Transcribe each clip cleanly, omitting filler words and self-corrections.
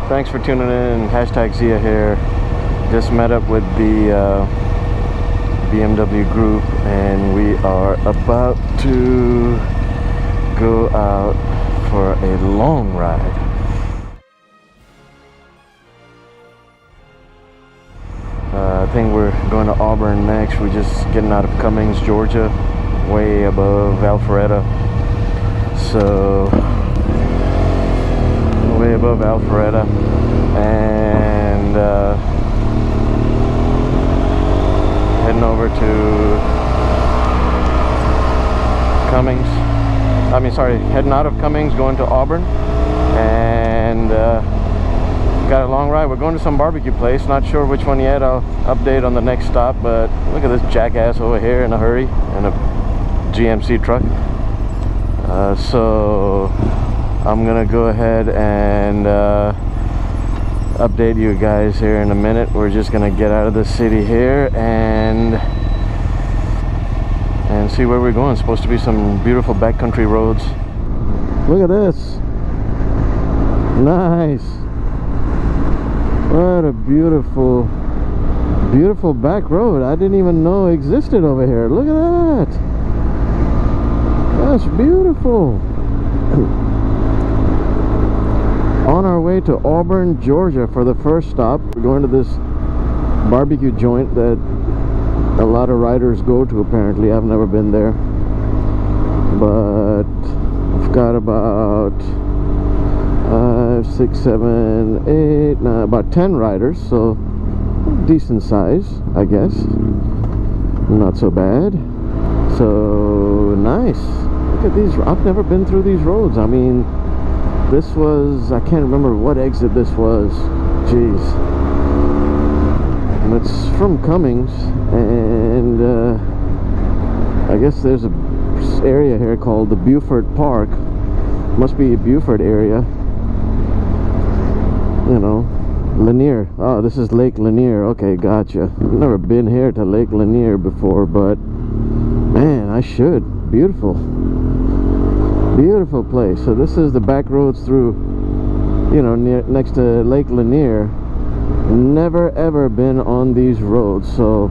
Thanks for tuning in. Hashtag Zia here. Just met up with the BMW group, and we are about to go out for a long ride. I think we're going to Auburn next. We're just getting out of Cummings, Georgia, way above Alpharetta. So, way above Alpharetta, and heading over to Cummings. Heading out of Cummings, going to Auburn, and got a long ride. We're going to some barbecue place, not sure which one yet. I'll update on the next stop, but look at this jackass over here in a hurry in a GMC truck. So I'm gonna go ahead and update you guys here in a minute. We're just gonna get out of the city here and see where we're going. It's supposed to be some beautiful backcountry roads. Look at this. Nice. What a beautiful back road. I didn't even know existed over here. Look at that. That's beautiful. On our way to Auburn, Georgia for the first stop. We're going to this barbecue joint that a lot of riders go to apparently. I've never been there, but I've got about 5, 6, 7, 8, 9, about 10 riders, so decent size, I guess. Not so bad. So nice. Look at these. I've never been through these roads. I mean, this was, I can't remember what exit this was. Jeez. And it's from Cummings, and I guess there's a area here called the Buford Park. Must be a Buford area. You know, Lanier. Oh, this is Lake Lanier. Okay, gotcha. I've never been here to Lake Lanier before, but man, I should. Beautiful. Beautiful place. So this is the back roads through, you know, next to Lake Lanier. Never ever been on these roads, so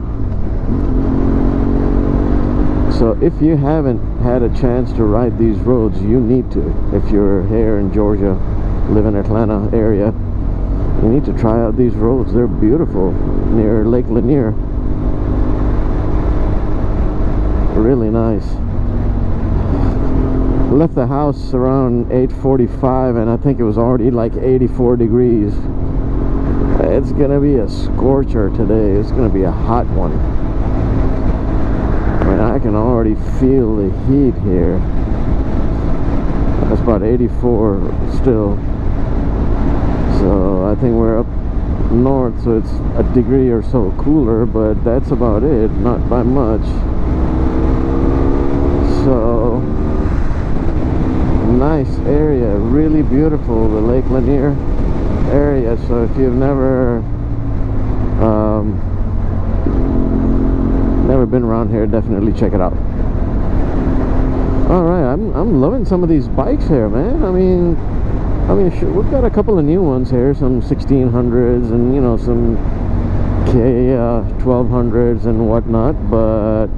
if you haven't had a chance to ride these roads, you need to. If you're here in Georgia, live in Atlanta area, you need to try out these roads. They're beautiful near Lake Lanier. Really nice. Left the house around 8:45, and I think it was already like 84 degrees. It's gonna be a scorcher today. It's gonna be a hot one. I mean, I can already feel the heat here. That's about 84 still. So I think we're up north, so it's a degree or so cooler, but that's about it, not by much. So nice area, really beautiful, the Lake Lanier area. So if you've never been around here, definitely check it out. All right, I'm loving some of these bikes here, man. I mean, sure, we've got a couple of new ones here, some 1600s and, you know, some K 1200s and whatnot, but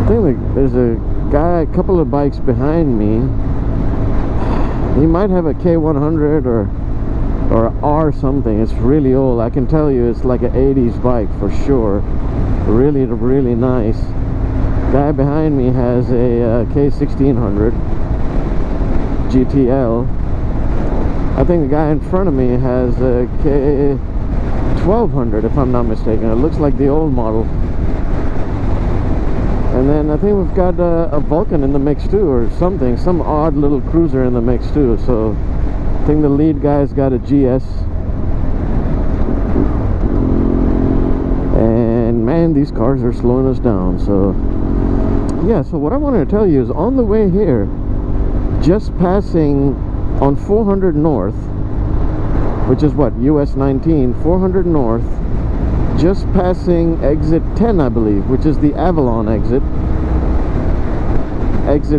I think there's a couple of bikes behind me. He might have a K100 or R something. It's really old. I can tell you it's like an 80s bike for sure. Really, really nice. Guy behind me has a K1600 GTL. I think the guy in front of me has a K1200, if I'm not mistaken. It looks like the old model. And then I think we've got a Vulcan in the mix too, or something, some odd little cruiser in the mix too. So I think the lead guy's got a GS. And man, these cars are slowing us down. So yeah, so what I wanted to tell you is on the way here, just passing on 400 North, which is what, US 19, 400 North, just passing exit 10, I believe, which is the Avalon exit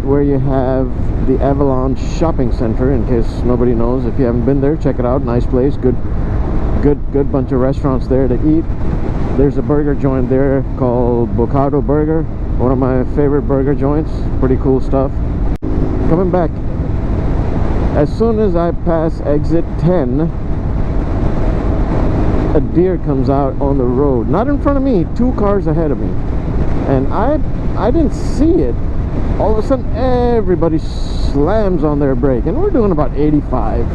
where you have the Avalon Shopping Center. In case nobody knows, if you haven't been there, check it out. Nice place, good bunch of restaurants there to eat. There's a burger joint there called Bocado Burger, one of my favorite burger joints. Pretty cool stuff. Coming back, as soon as I pass exit 10, a deer comes out on the road, not in front of me, 2 cars ahead of me, and I didn't see it. All of a sudden everybody slams on their brake, and we're doing about 80, 85,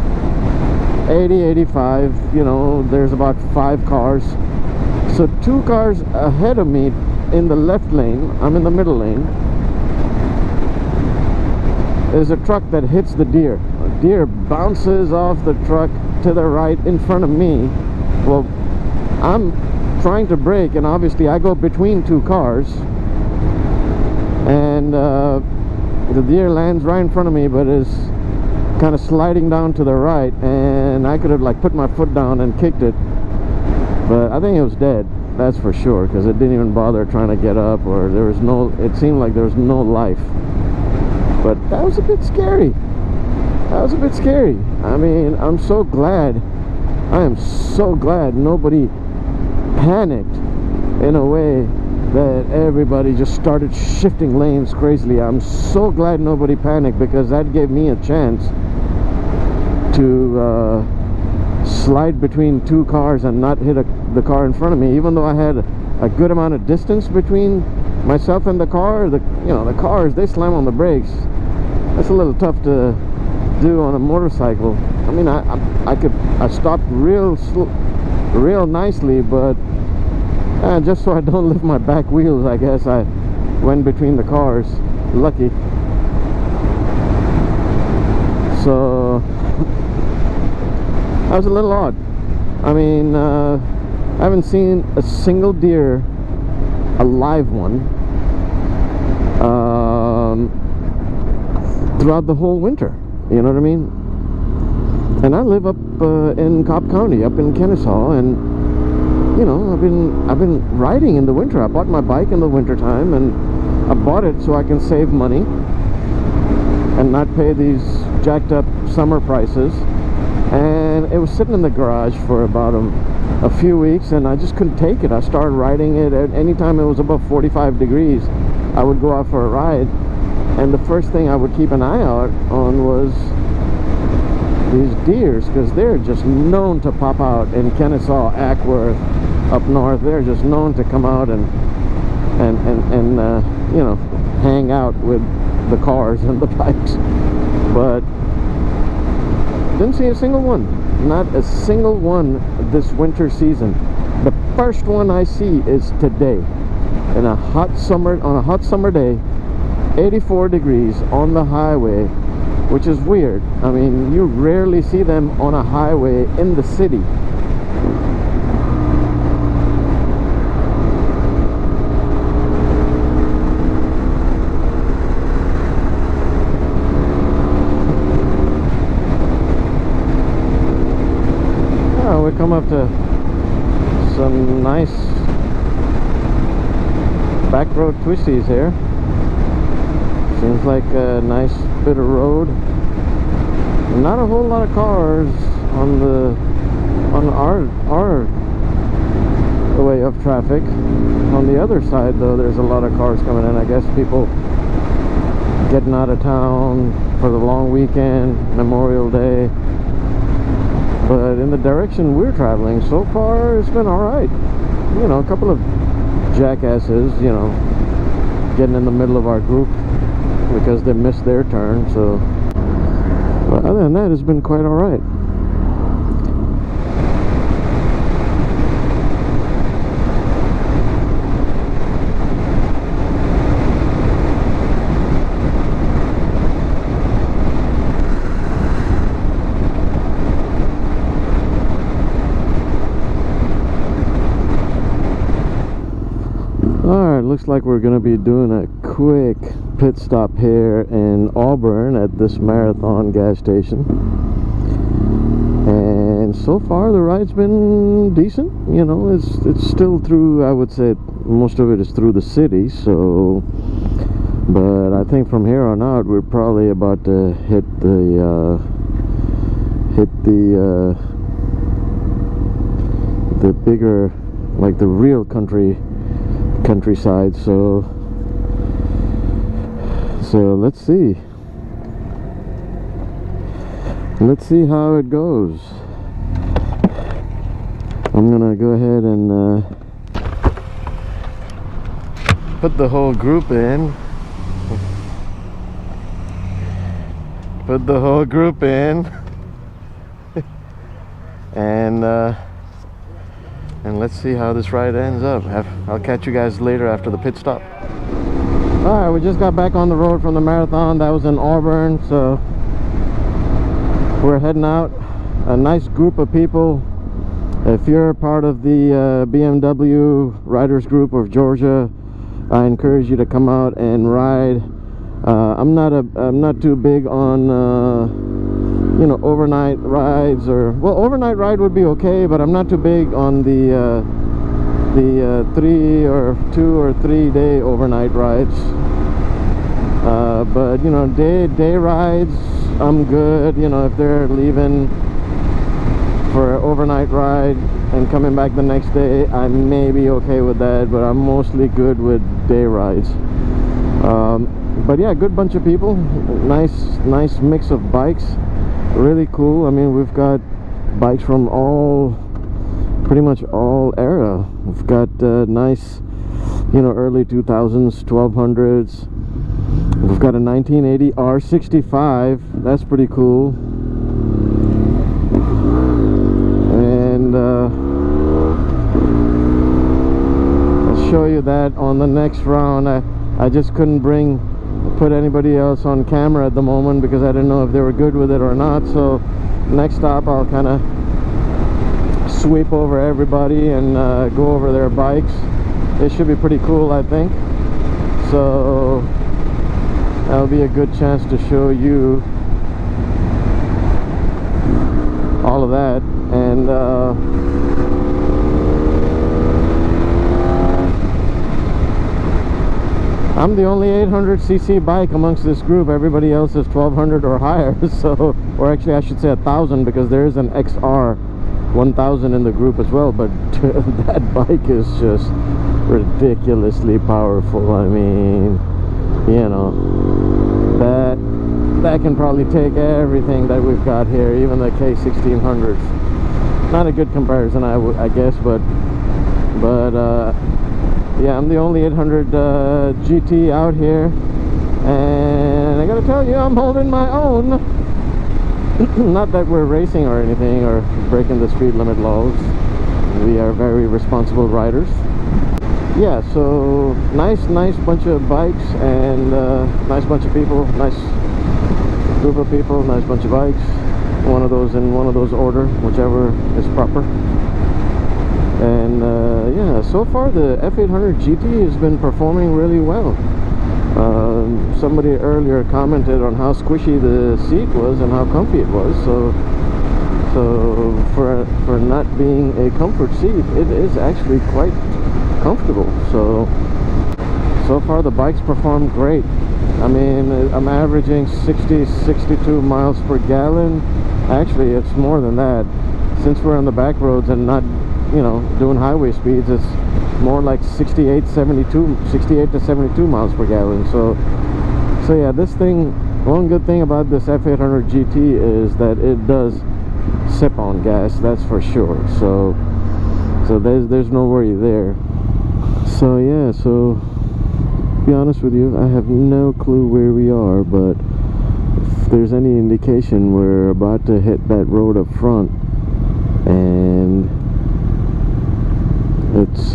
you know. There's about 5 cars, so 2 cars ahead of me in the left lane, I'm in the middle lane. There's a truck that hits the deer. A deer bounces off the truck to the right in front of me. Well, I'm trying to brake, and obviously I go between 2 cars, and the deer lands right in front of me, but is kind of sliding down to the right, and I could have like put my foot down and kicked it, but I think it was dead, that's for sure, because it didn't even bother trying to get up, or there was no, it seemed like there was no life. But that was a bit scary. That was a bit scary. I mean, I'm so glad, I am so glad nobody panicked in a way that everybody just started shifting lanes crazily. I'm so glad nobody panicked, because that gave me a chance to slide between 2 cars and not hit the car in front of me. Even though I had a good amount of distance between myself and the car, the cars, they slam on the brakes. That's a little tough to do on a motorcycle. I mean, I stopped real nicely, but just so I don't lift my back wheels, I guess I went between the cars. Lucky. So that was a little odd. I mean, I haven't seen a single deer, a live one, throughout the whole winter. You know what I mean? And I live up in Cobb County, up in Kennesaw, and you know, I've been riding in the winter. I bought my bike in the winter time, and I bought it so I can save money and not pay these jacked up summer prices. And it was sitting in the garage for about a few weeks, and I just couldn't take it. I started riding it. At any time it was above 45 degrees, I would go out for a ride, and the first thing I would keep an eye out on was these deers, because they're just known to pop out in Kennesaw, Ackworth, up north. They're just known to come out and you know, hang out with the cars and the bikes. But didn't see a single one, not a single one this winter season. The first one I see is today, in a hot summer, on a hot summer day, 84 degrees on the highway, which is weird. I mean, you rarely see them on a highway in the city. We come up to some nice back road twisties here. Seems like a nice bit of road. Not a whole lot of cars on our way of traffic. On the other side though, there's a lot of cars coming in. I guess people getting out of town for the long weekend, Memorial Day. But in the direction we're traveling, so far it's been alright. You know, a couple of jackasses, you know, getting in the middle of our group because they missed their turn. So, but other than that, it's been quite alright. Alright, looks like we're going to be doing a quick pit stop here in Auburn at this Marathon gas station. And so far the ride's been decent. You know, it's still through, I would say most of it is through the city, so But I think from here on out we're probably about to hit the bigger, like the real countryside. So let's see how it goes. I'm gonna go ahead and put the whole group in. And let's see how this ride ends up. I'll catch you guys later after the pit stop. Alright, we just got back on the road from the marathon. That was in Auburn, so we're heading out. A nice group of people. If you're part of the BMW Riders Group of Georgia, I encourage you to come out and ride. I'm not too big on you know, overnight rides, or well, overnight ride would be okay, but I'm not too big on the 2 or 3 day overnight rides. But you know, day rides, I'm good. You know, if they're leaving for an overnight ride and coming back the next day, I may be okay with that, but I'm mostly good with day rides. But yeah, good bunch of people, nice mix of bikes, really cool. I mean, we've got bikes from pretty much all era. We've got nice, you know, early 2000s 1200s. We've got a 1980 R65, that's pretty cool. And I'll show you that on the next round. I just couldn't put anybody else on camera at the moment because I didn't know if they were good with it or not. So next stop I'll kind of sweep over everybody and go over their bikes. It should be pretty cool, I think. So that'll be a good chance to show you all of that. And I'm the only 800cc bike amongst this group. Everybody else is 1200 or higher. So, or actually I should say 1000, because there is an XR 1000 in the group as well. But that bike is just ridiculously powerful. I mean, you know, that can probably take everything that we've got here, even the K1600s. Not a good comparison, I guess, but yeah, I'm the only 800 GT out here, and I gotta tell you, I'm holding my own. Not that we're racing or anything or breaking the speed limit laws. We are very responsible riders. Yeah, so nice bunch of bikes, and nice bunch of people, nice group of people, nice bunch of bikes. One of those in one of those order, whichever is proper. And yeah, so far the F800 GT has been performing really well. Somebody earlier commented on how squishy the seat was and how comfy it was. So for not being a comfort seat, it is actually quite comfortable. So far the bikes perform great. I mean, I'm averaging 60-62 miles per gallon. Actually, it's more than that. Since we're on the back roads and not, you know, doing highway speeds, it's more like 68 to 72 miles per gallon. So yeah, this thing, one good thing about this F800 GT is that it does sip on gas, that's for sure. So there's no worry there. So yeah, so to be honest with you, I have no clue where we are, but if there's any indication, we're about to hit that road up front, and it's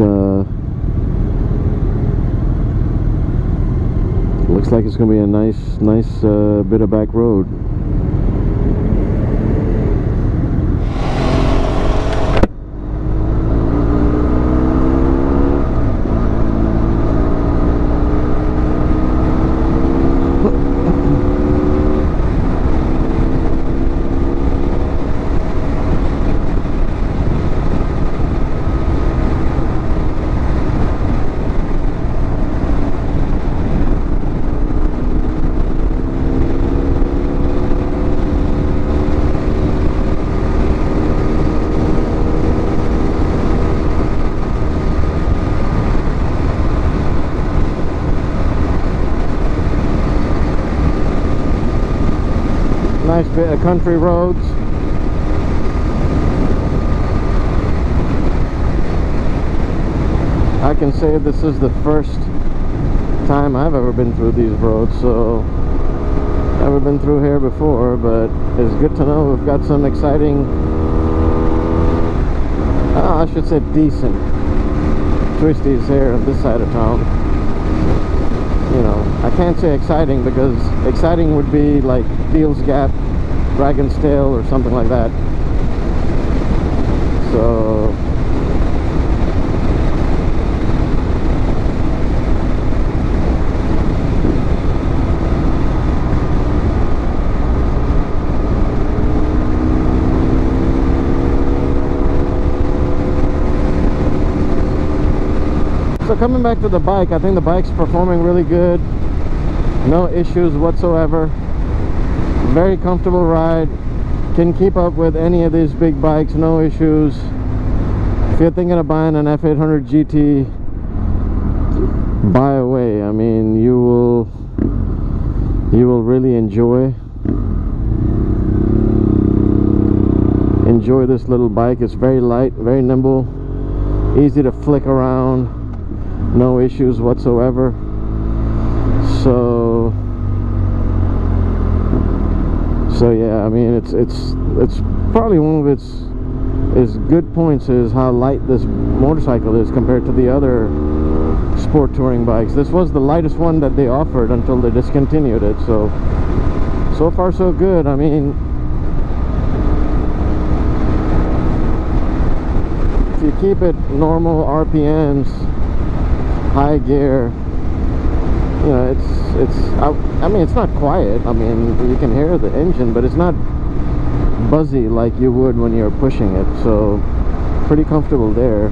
looks like it's gonna be a nice bit of back road. country roads. I can say this is the first time I've ever been through these roads, so never been through here before, but it's good to know we've got some exciting, I should say decent twisties here on this side of town. You know, I can't say exciting because exciting would be like Deals Gap, Dragon's Tail, or something like that. So coming back to the bike, I think the bike's performing really good. No issues whatsoever. Very comfortable ride. Can keep up with any of these big bikes, no issues. If you're thinking of buying an F800 GT, buy away. I mean, you will really enjoy this little bike. It's very light, very nimble, easy to flick around. No issues whatsoever. So yeah, I mean, it's probably one of its good points is how light this motorcycle is compared to the other sport touring bikes. This was the lightest one that they offered until they discontinued it. So far so good. I mean, if you keep it normal RPMs, high gear, you know, I mean, it's not quiet. I mean, you can hear the engine, but it's not buzzy like you would when you're pushing it. So pretty comfortable there.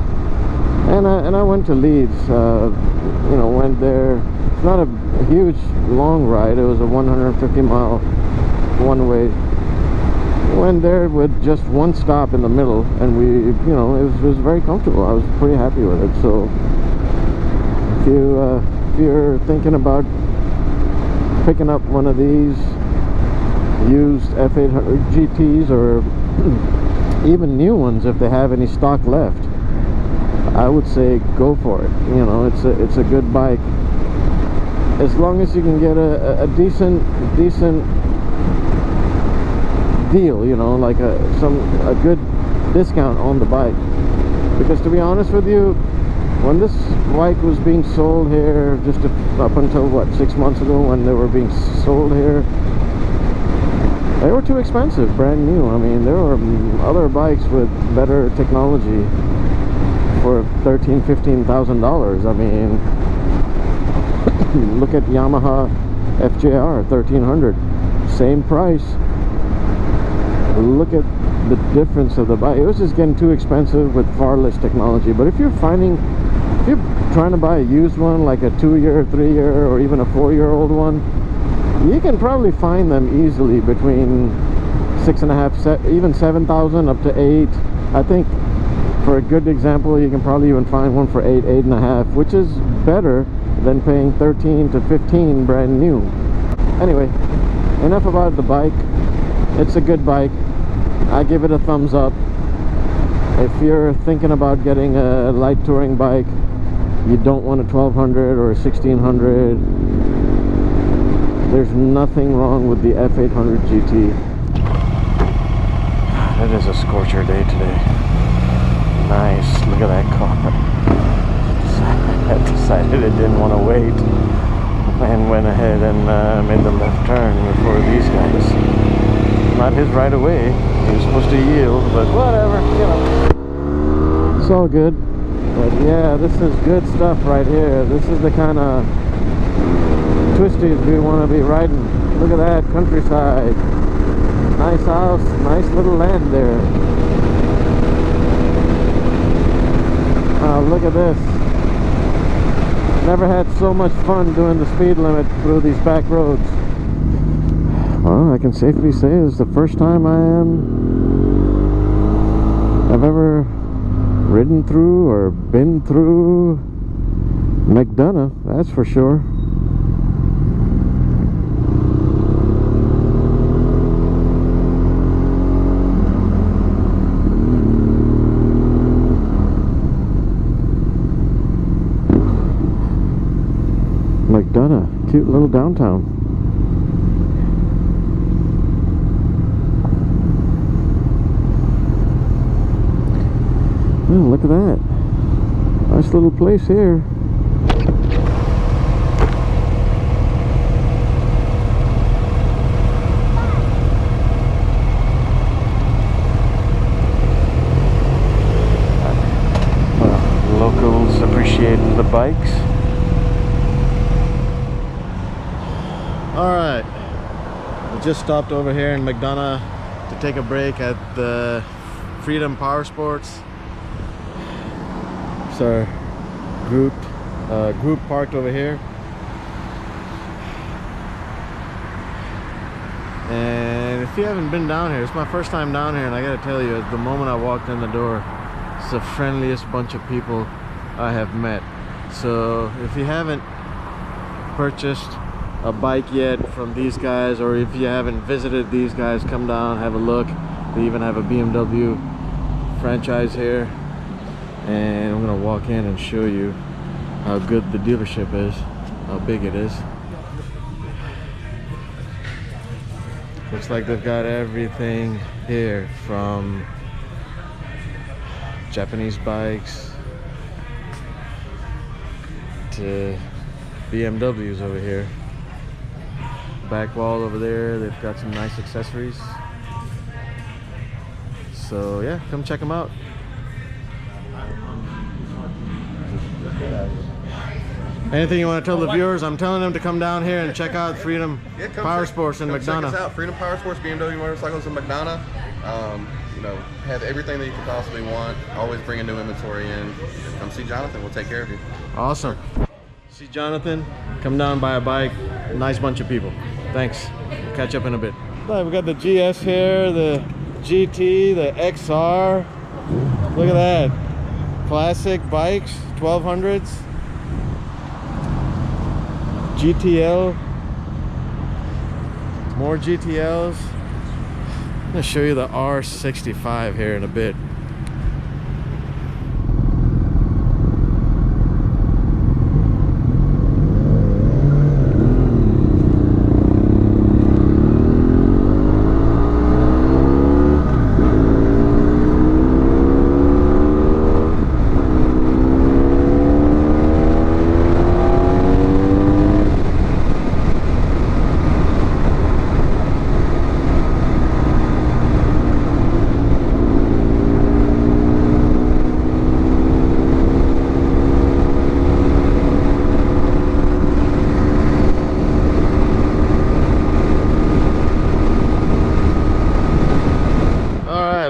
And I went to Leeds, you know, went there. It's not a huge long ride. It was a 150-mile one-way. Went there with just one stop in the middle, and we, you know, it was very comfortable. I was pretty happy with it. So if you're thinking about picking up one of these used F800 GTs, or even new ones if they have any stock left, I would say go for it. You know, it's a good bike as long as you can get a decent deal, you know, like a good discount on the bike. Because to be honest with you, when this bike was being sold here, just up until what, 6 months ago, when they were being sold here, they were too expensive, brand new. I mean, there were other bikes with better technology for $13,000-15,000. I mean, look at Yamaha FJR 1300, same price. Look at the difference of the bike. It was just getting too expensive with far less technology. But if you're trying to buy a used one, like a 2-year, 3-year, or even a 4-year-old one, you can probably find them easily between 6.5, even 7,000 up to 8. I think for a good example, you can probably even find one for 8, 8.5, which is better than paying 13 to 15 brand new. Anyway, enough about the bike. It's a good bike. I give it a thumbs up. If you're thinking about getting a light touring bike, you don't want a 1200 or a 1600, there's nothing wrong with the F800 GT. It is a scorcher day today. Nice, look at that car. I decided it didn't want to wait and went ahead and made the left turn before these guys. Not his right away. He was supposed to yield, but whatever, you know. It's all good. But yeah, this is good stuff right here. This is the kind of twisties we want to be riding. Look at that countryside. Nice house, nice little land there. Look at this. Never had so much fun doing the speed limit through these back roads. Well, I can safely say it's the first time I've ever ridden through or been through McDonough, that's for sure. cute little downtown. Oh, look at that. Nice little place here. Locals appreciating the bikes. Alright, we just stopped over here in McDonough to take a break at the Freedom Power Sports. It's our group parked over here. And if you haven't been down here, it's my first time down here, and I gotta tell you, at the moment I walked in the door, it's the friendliest bunch of people I have met. So if you haven't purchased a bike yet from these guys, or if you haven't visited these guys, come down, have a look. They even have a BMW franchise here, and I'm gonna walk in and show you how good the dealership is, how big it is. Looks like they've got everything here, from Japanese bikes to BMWs over here. Back wall over there, they've got some nice accessories. So yeah, come check them out. Anything you want to tell the viewers? I'm telling them to come down here and check out Freedom Power Sports in McDonough. Check us out, Freedom Power Sports, BMW motorcycles in McDonough. You know, have everything that you could possibly want. Always bring a new inventory in. Come see Jonathan, we'll take care of you. Awesome. See Jonathan, come down, buy a bike. Nice bunch of people. Thanks. We'll catch up in a bit. We got the GS here, the GT, the XR. Look at that. Classic bikes, 1200s. GTL. More GTLs. I'm gonna show you the R65 here in a bit.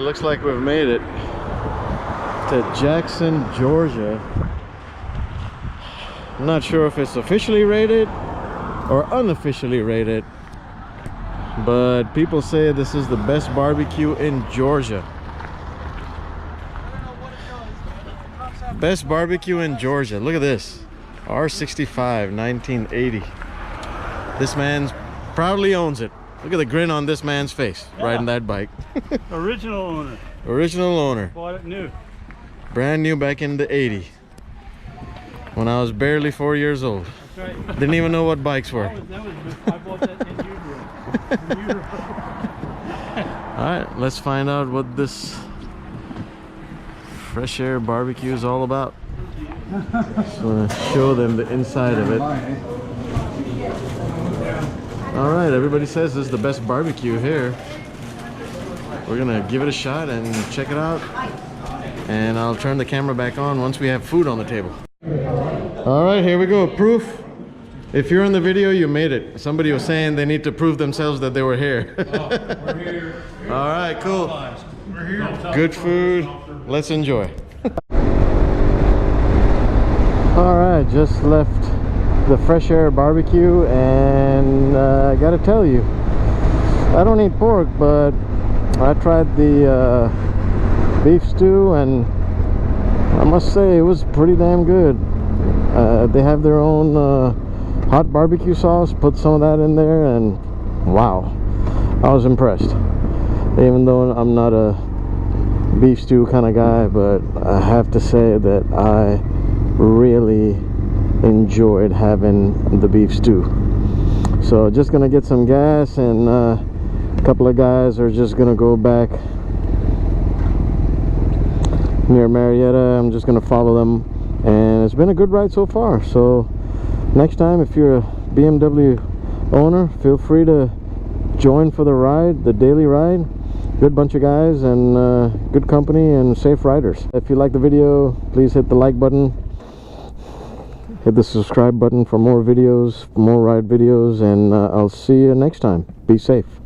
Looks like we've made it to Jackson, Georgia. I'm not sure if it's officially rated or unofficially rated, but people say this is the best barbecue in Georgia. Best barbecue in Georgia. Look at this. R65 1980. This man proudly owns it. Look at the grin on this man's face, riding that bike. Original owner. Original owner. Bought it new. Brand new back in the 80s. When I was barely 4 years old. That's right. Didn't even know what bikes were. I bought that in utero. Alright, let's find out what this Fresh Air BBQ is all about. Just want to show them the inside of it. Alright, everybody says this is the best barbecue here. We're gonna give it a shot and check it out. And I'll turn the camera back on once we have food on the table. Alright, here we go. Proof. If you're in the video, you made it. Somebody was saying they need to prove themselves that they were here. We're here. Alright, cool. We're here. Good food. Let's enjoy. Alright, just left the Fresh Air BBQ, and I gotta tell you, I don't eat pork, but I tried the beef stew, and I must say it was pretty damn good. They have their own hot barbecue sauce. Put some of that in there, and wow, I was impressed. Even though I'm not a beef stew kind of guy, but I have to say that I really enjoyed having the beef stew. So just gonna get some gas, and a couple of guys are just gonna go back near Marietta. I'm just gonna follow them, and it's been a good ride so far. So next time, if you're a BMW owner, feel free to join for the ride, the daily ride. Good bunch of guys, and good company and safe riders. If you like the video, please hit the like button, hit the subscribe button for more videos, more ride videos, and I'll see you next time. Be safe.